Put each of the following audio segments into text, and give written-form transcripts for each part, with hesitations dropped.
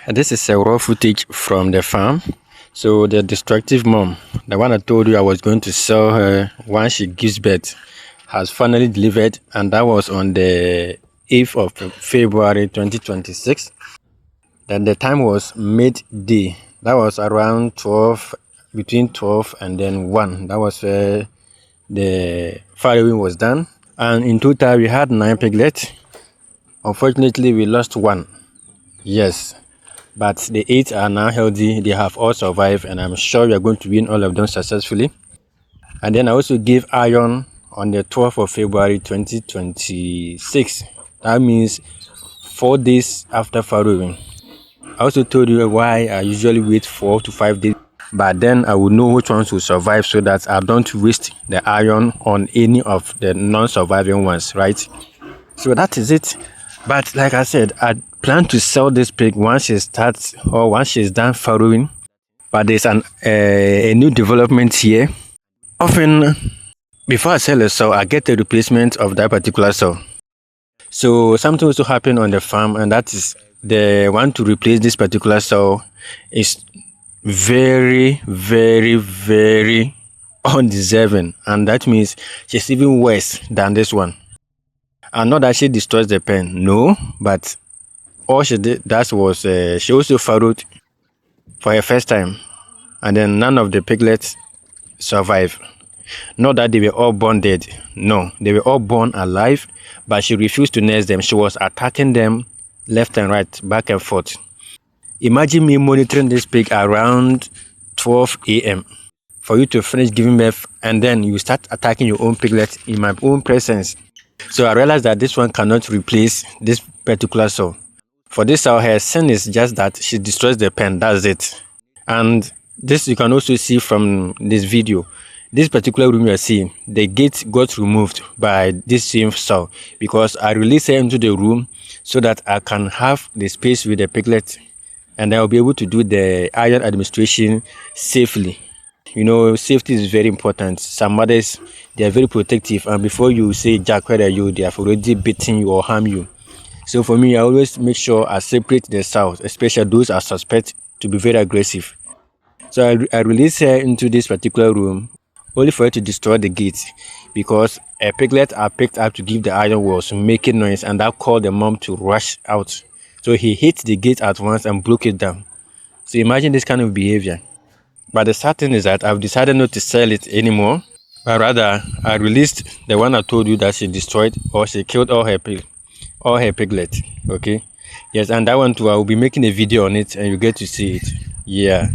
This is a raw footage from the farm. So the destructive mom, the one I told you I was going to sell her once she gives birth, has finally delivered, and that was on the 8th of February 2026. Then the time was midday. That was around 12, between 12 and then 1. That was where the farrowing was done. And in total, we had 9 piglets. Unfortunately, we lost 1. Yes. But the 8 are now healthy. They have all survived, and I'm sure we are going to win all of them successfully. And then I also gave iron on the 12th of February 2026. That means 4 days after farrowing. I also told you why I usually wait 4 to 5 days, but then I will know which ones will survive so that I don't waste the iron on any of the non-surviving ones, right? So that is it. But like I said, I plan to sell this pig once she starts or once she's done farrowing. But there's a new development here. Often, before I sell a sow, I get a replacement of that particular sow. So something also happened on the farm, and that is the one to replace this particular sow is very, very, very undeserving, and that means she's even worse than this one. And not that she destroys the pen, no, but all she did that was she also farrowed for her first time, and then none of the piglets survived. Not that they were all born dead, no, they were all born alive, but she refused to nurse them. She was attacking them left and right, back and forth. Imagine me monitoring this pig around 12 a.m. for you to finish giving birth, and then you start attacking your own piglet in my own presence. So I realized that this one cannot replace this particular sow. For this sow, her sin is just that she destroys the pen, that's it. And this you can also see from this video. This particular room you are seeing, the gate got removed by this same sow because I released her into the room so that I can have the space with the piglet, and I'll be able to do the iron administration safely. You know, safety is very important. Some mothers, they are very protective, and before you say, Jack, where are you, they have already beaten you or harm you. So for me, I always make sure I separate the sows, especially those I suspect to be very aggressive. So I release her into this particular room only for her to destroy the gate, because a piglet are picked up to give the iron walls, making noise, and that called the mom to rush out. So he hit the gate at once and broke it down. So imagine this kind of behavior. But the sad thing is that I've decided not to sell it anymore, but rather I released the one I told you that she destroyed, or she killed all her piglets. Okay, yes, and that one too, I will be making a video on it and you get to see it. Yeah.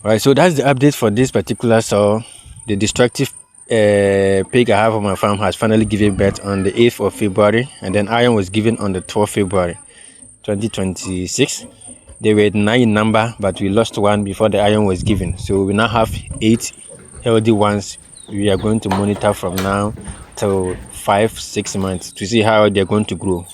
All right, so that's the update for this particular sow. The destructive pig I have on my farm has finally given birth on the 8th of February, and then iron was given on the 12th February 2026. They were 9 in number, but we lost 1 before the iron was given. So we now have 8 healthy ones. We are going to monitor from now till 5-6 months to see how they're going to grow.